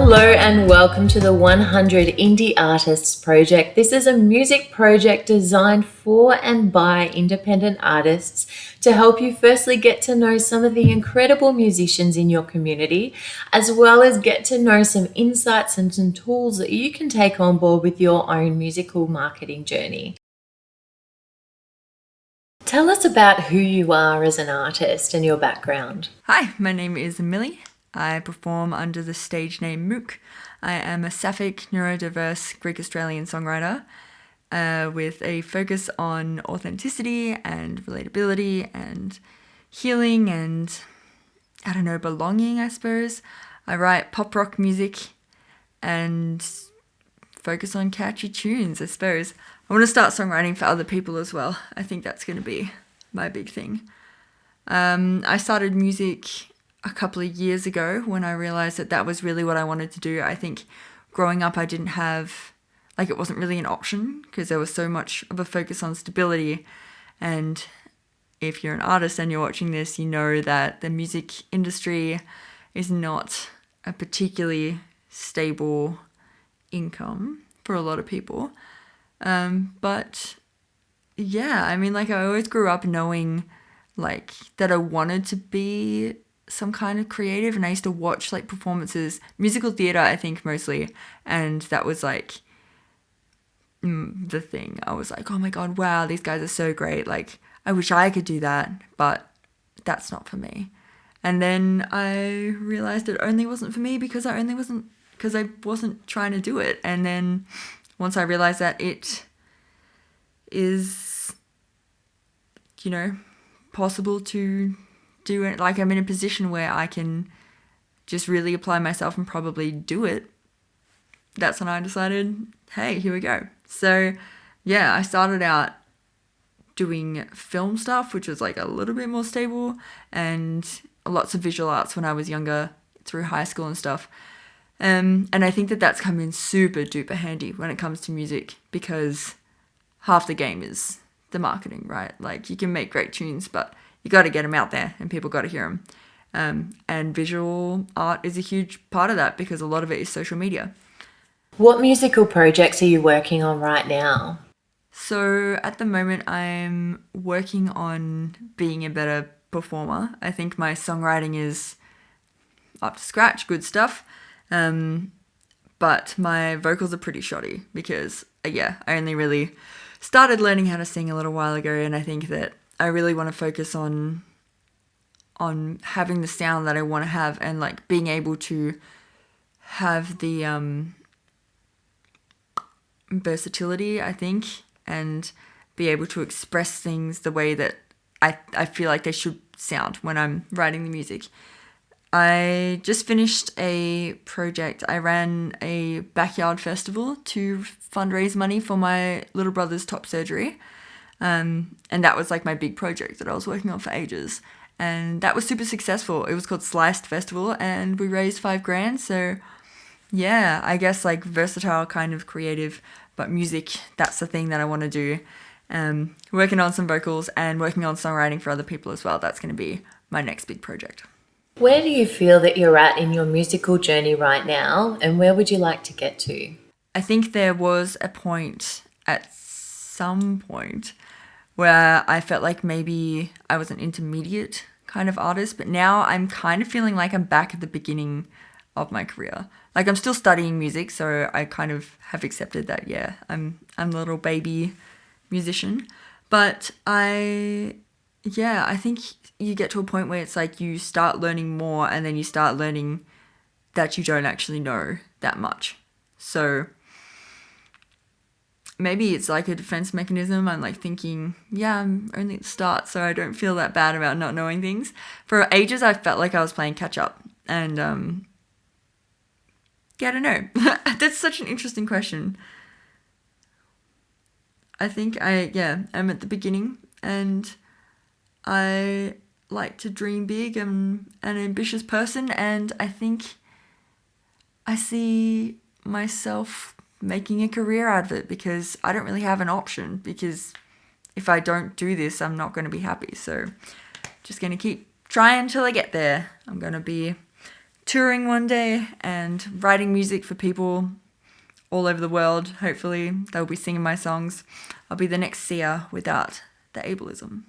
Hello and welcome to the 100 Indie Artists Project. This is a music project designed for and by independent artists to help you firstly get to know some of the incredible musicians in your community, as well as get to know some insights and some tools that you can take on board with your own musical marketing journey. Tell us about who you are as an artist and your background. Hi, my name is Millie. I perform under the stage name Mouk. I am a sapphic, neurodiverse Greek-Australian songwriter with a focus on authenticity and relatability and healing and, belonging, I suppose. I write pop rock music and focus on catchy tunes, I suppose. I want to start songwriting for other people as well. I think that's going to be my big thing. I started music a couple of years ago when I realized that was really what I wanted to do. I think growing up I didn't have, it wasn't really an option because there was so much of a focus on stability. And if you're an artist and you're watching this, you know that the music industry is not a particularly stable income for a lot of people. But yeah, I always grew up knowing that I wanted to be some kind of creative, and I used to watch performances, musical theatre I think mostly, and that was the thing. I was like, oh my god, wow, these guys are so great, I wish I could do that, but that's not for me. And then I realized it only wasn't for me because I wasn't trying to do it. And then once I realized that it is, possible to do it, I'm in a position where I can just really apply myself and probably do it, that's when I decided, hey, here we go. So yeah, I started out doing film stuff, which was a little bit more stable, and lots of visual arts when I was younger through high school and stuff. And I think that's come in super duper handy when it comes to music, because half the game is the marketing, right? You can make great tunes, but you got to get them out there and people got to hear them. And visual art is a huge part of that because a lot of it is social media. What musical projects are you working on right now? So at the moment, I'm working on being a better performer. I think my songwriting is up to scratch, good stuff. But my vocals are pretty shoddy because, I only really started learning how to sing a little while ago, and I think that I really want to focus on having the sound that I want to have, and being able to have the versatility, I think, and be able to express things the way that I feel like they should sound when I'm writing the music. I just finished a project. I ran a backyard festival to fundraise money for my little brother's top surgery. And that was my big project that I was working on for ages. And that was super successful. It was called Sliced Festival and we raised $5,000. So yeah, I guess versatile, kind of creative, but music, that's the thing that I want to do. Working on some vocals and working on songwriting for other people as well. That's going to be my next big project. Where do you feel that you're at in your musical journey right now, and where would you like to get to? I think there was a point at some point where I felt like maybe I was an intermediate kind of artist, but now I'm kind of feeling like I'm back at the beginning of my career. I'm still studying music, so I kind of have accepted that, I'm a little baby musician. But I think you get to a point where it's you start learning more, and then you start learning that you don't actually know that much. So maybe it's a defense mechanism. I'm thinking, I'm only at the start, so I don't feel that bad about not knowing things. For ages, I felt like I was playing catch up, and I don't know. That's such an interesting question. I think I'm at the beginning, and I like to dream big. I'm an ambitious person, and I think I see myself making a career out of it because I don't really have an option, because if I don't do this, I'm not going to be happy. So just going to keep trying until I get there. I'm going to be touring one day and writing music for people all over the world. Hopefully they'll be singing my songs. I'll be the next Sia without the ableism.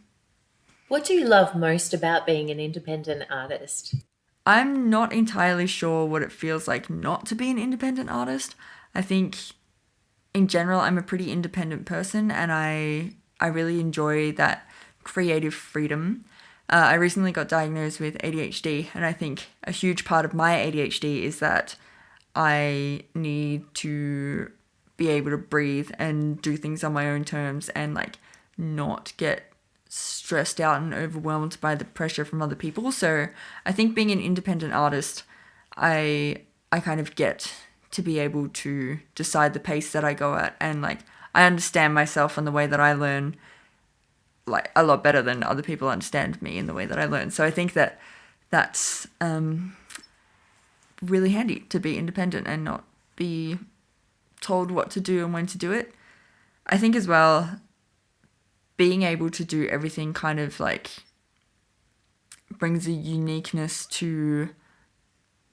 What do you love most about being an independent artist? I'm not entirely sure what it feels like not to be an independent artist. I think in general I'm a pretty independent person, and I really enjoy that creative freedom. I recently got diagnosed with ADHD, and I think a huge part of my ADHD is that I need to be able to breathe and do things on my own terms and like not get stressed out and overwhelmed by the pressure from other people. So I think being an independent artist, I kind of get to be able to decide the pace that I go at, and like I understand myself and the way that I learn like a lot better than other people understand me in the way that I learn. So I think that that's really handy to be independent and not be told what to do and when to do it. I think as well, being able to do everything kind of like brings a uniqueness to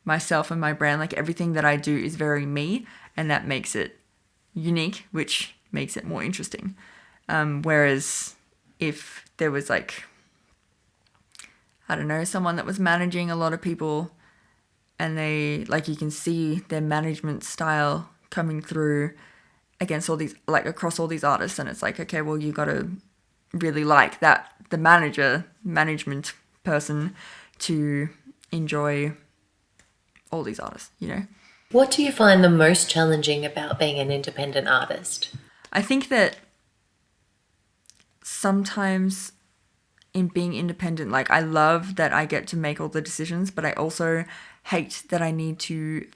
myself and my brand. Like everything that I do is very me, and that makes it unique, which makes it more interesting. Whereas if there was like, I don't know, someone that was managing a lot of people, and they, like, you can see their management style coming through against all these, like across all these artists, and it's like, okay, well, you got to really like that, the management person, to enjoy all these artists, you know? What do you find the most challenging about being an independent artist? I think that sometimes in being independent, like I love that I get to make all the decisions, but I also hate that I need to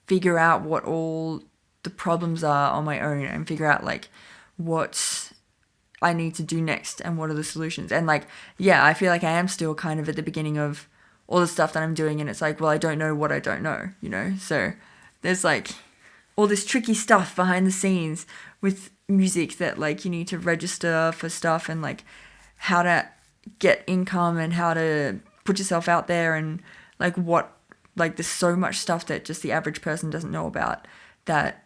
figure out what all the problems are on my own and figure out like what I need to do next and what are the solutions. And like, yeah, I feel like I am still kind of at the beginning of all the stuff that I'm doing, and it's like, well, I don't know what I don't know, you know? So there's like all this tricky stuff behind the scenes with music that like you need to register for stuff, and like how to get income and how to put yourself out there, and like what, like there's so much stuff that just the average person doesn't know about, that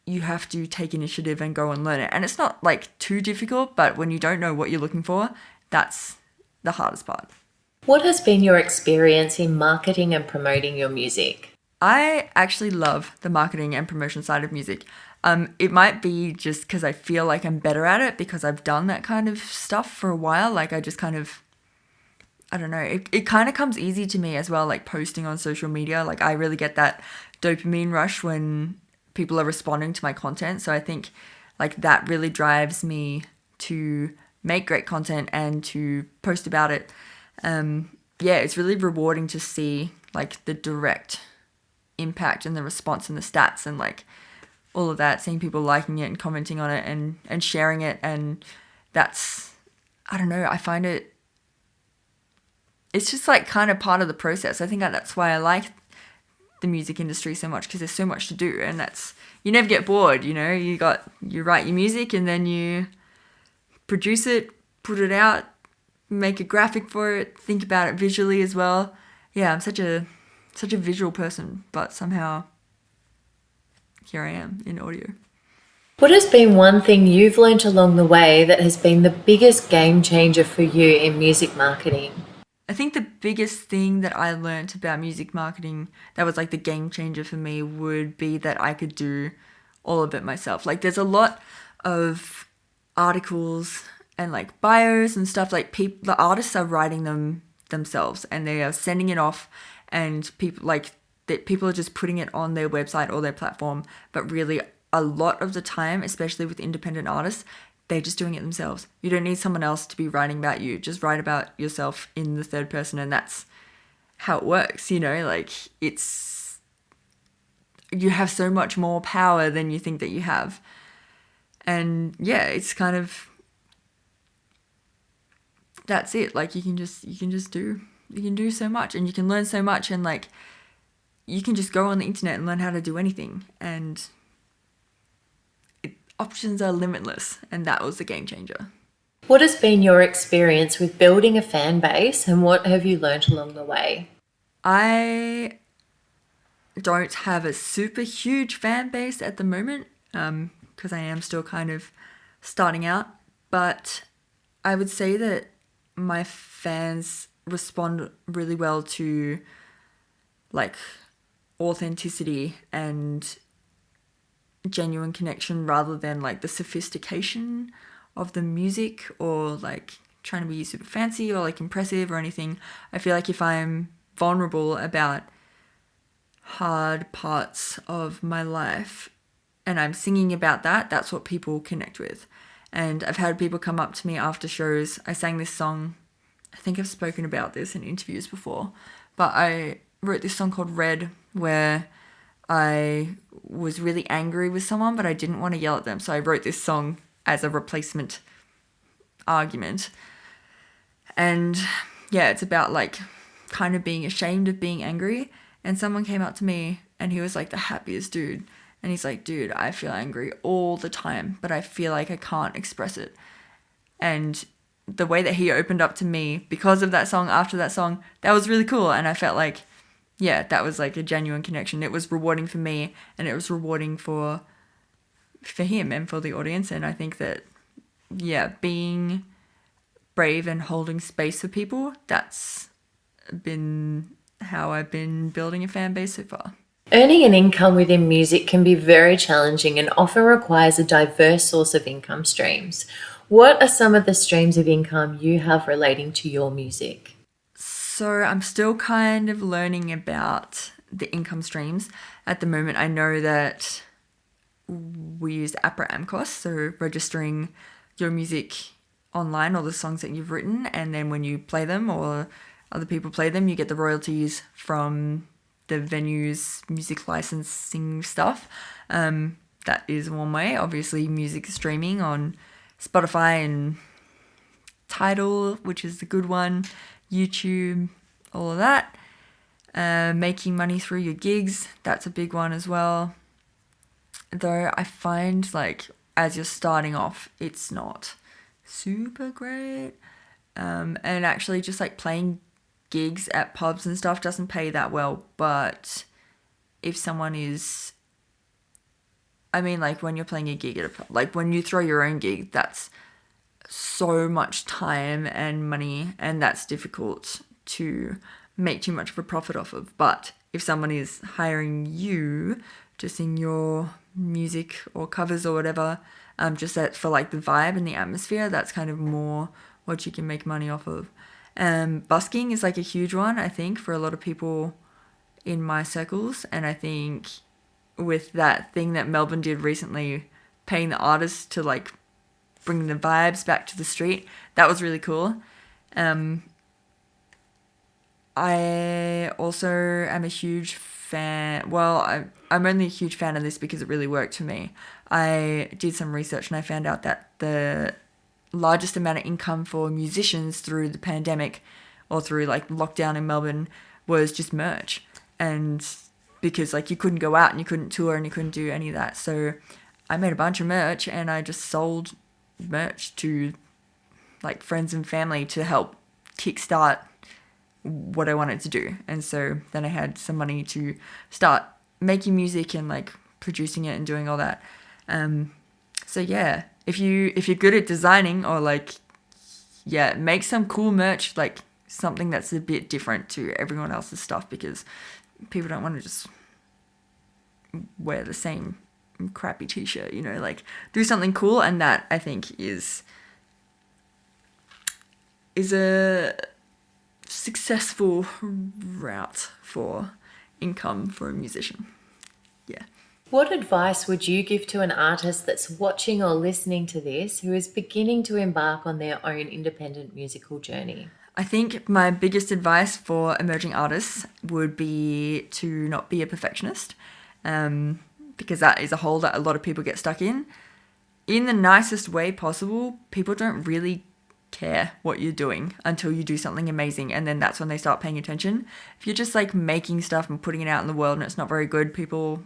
you have to take initiative and go and learn it. And it's not like too difficult, but when you don't know what you're looking for, that's the hardest part. What has been your experience in marketing and promoting your music? I actually love the marketing and promotion side of music. It might be just because I feel like I'm better at it because I've done that kind of stuff for a while. Like I just kind of, I don't know, it kind of comes easy to me as well, like posting on social media. Like I really get that dopamine rush when people are responding to my content. So I think like that really drives me to make great content and to post about it. Yeah, it's really rewarding to see like the direct impact and the response and the stats and like all of that, seeing people liking it and commenting on it and sharing it. And that's, I don't know, I find it's just like kind of part of the process. I think that's why I like the music industry so much, because there's so much to do, and that's, you never get bored, you know? You write your music and then you produce it, put it out, make a graphic for it, think about it visually as well. Yeah, I'm such a visual person, but somehow here I am in audio. What has been one thing you've learnt along the way that has been the biggest game changer for you in music marketing? I think the biggest thing that I learnt about music marketing that was like the game changer for me would be that I could do all of it myself. Like there's a lot of articles and like bios and stuff, like the artists are writing them themselves and they are sending it off, and people are just putting it on their website or their platform. But really a lot of the time, especially with independent artists, they're just doing it themselves. You don't need someone else to be writing about you. Just write about yourself in the third person, and that's how it works, you know? Like you have so much more power than you think that you have. And yeah, it's kind of, that's it. Like you can do so much, and you can learn so much, and like you can just go on the internet and learn how to do anything, and options are limitless, and that was the game changer. What has been your experience with building a fan base, and what have you learnt along the way? I don't have a super huge fan base at the moment, because I am still kind of starting out. But I would say that my fans respond really well to like authenticity and genuine connection rather than like the sophistication of the music or like trying to be super fancy or like impressive or anything. I feel like if I'm vulnerable about hard parts of my life and I'm singing about that, that's what people connect with. And I've had people come up to me after shows. I sang this song, I think I've spoken about this in interviews before, but I wrote this song called Red where I was really angry with someone, but I didn't want to yell at them. So I wrote this song as a replacement argument. And yeah, it's about like kind of being ashamed of being angry. And someone came up to me and he was like the happiest dude. And he's like, dude, I feel angry all the time, but I feel like I can't express it. And the way that he opened up to me because of that song, after that song, that was really cool. And I felt like, yeah, that was like a genuine connection. It was rewarding for me and it was rewarding for him and for the audience. And I think that, yeah, being brave and holding space for people, that's been how I've been building a fan base so far. Earning an income within music can be very challenging and often requires a diverse source of income streams. What are some of the streams of income you have relating to your music? So I'm still kind of learning about the income streams. At the moment, I know that we use APRA AMCOS, so registering your music online or the songs that you've written, and then when you play them or other people play them, you get the royalties from the venue's music licensing stuff. That is one way. Obviously, music streaming on Spotify and Tidal, which is the good one, YouTube, all of that. Making money through your gigs, that's a big one as well. Though I find like as you're starting off, it's not super great. And actually just like playing gigs at pubs and stuff doesn't pay that well. But if someone is, I mean, like when you're playing a gig at a pub, like when you throw your own gig, that's so much time and money, and that's difficult to make too much of a profit off of. But if someone is hiring you to sing your music or covers or whatever, just that for like the vibe and the atmosphere, that's kind of more what you can make money off of. Busking is like a huge one, I think, for a lot of people in my circles. And I think with that thing that Melbourne did recently, paying the artists to like bring the vibes back to the street, that was really cool. I also am a huge fan. Well, I'm only a huge fan of this because it really worked for me. I did some research and I found out that the largest amount of income for musicians through the pandemic or through like lockdown in Melbourne was just merch. And because like you couldn't go out and you couldn't tour and you couldn't do any of that. So I made a bunch of merch and I just sold merch to like friends and family to help kickstart what I wanted to do. And so then I had some money to start making music and like producing it and doing all that. So yeah, if you're good at designing or like, yeah, make some cool merch, like something that's a bit different to everyone else's stuff, because people don't want to just wear the same crappy t-shirt, you know, like do something cool. And that I think is a successful route for income for a musician. Yeah. What advice would you give to an artist that's watching or listening to this who is beginning to embark on their own independent musical journey? I think my biggest advice for emerging artists would be to not be a perfectionist, because that is a hole that a lot of people get stuck in. In the nicest way possible, people don't really care what you're doing until you do something amazing, and then that's when they start paying attention. If you're just like making stuff and putting it out in the world and it's not very good, people,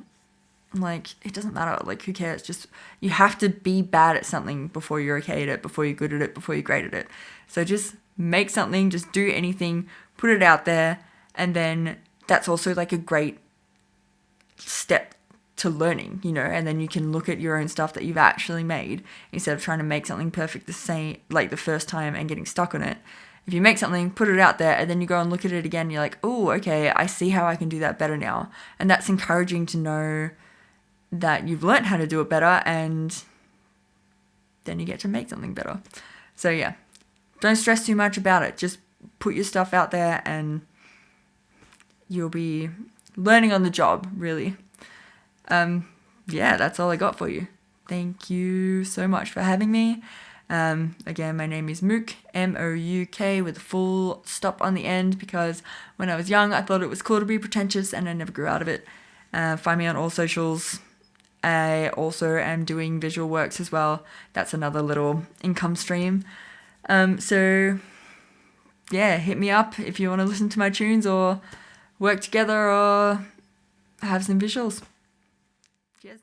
like, it doesn't matter, like, who cares? Just, you have to be bad at something before you're okay at it, before you're good at it, before you're great at it. So just make something, just do anything, put it out there, and then that's also like a great step to learning, you know, and then you can look at your own stuff that you've actually made instead of trying to make something perfect the same, like the first time and getting stuck on it. If you make something, put it out there, and then you go and look at it again, you're like, oh, okay, I see how I can do that better now. And that's encouraging to know that you've learned how to do it better, and then you get to make something better. So yeah, don't stress too much about it. Just put your stuff out there and you'll be learning on the job, really. Yeah, that's all I got for you. Thank you so much for having me. Again, my name is Mouk, M-O-U-K, with a full stop on the end, because when I was young, I thought it was cool to be pretentious and I never grew out of it. Find me on all socials. I also am doing visual works as well. That's another little income stream. So yeah, hit me up if you want to listen to my tunes or work together or have some visuals. Cheers.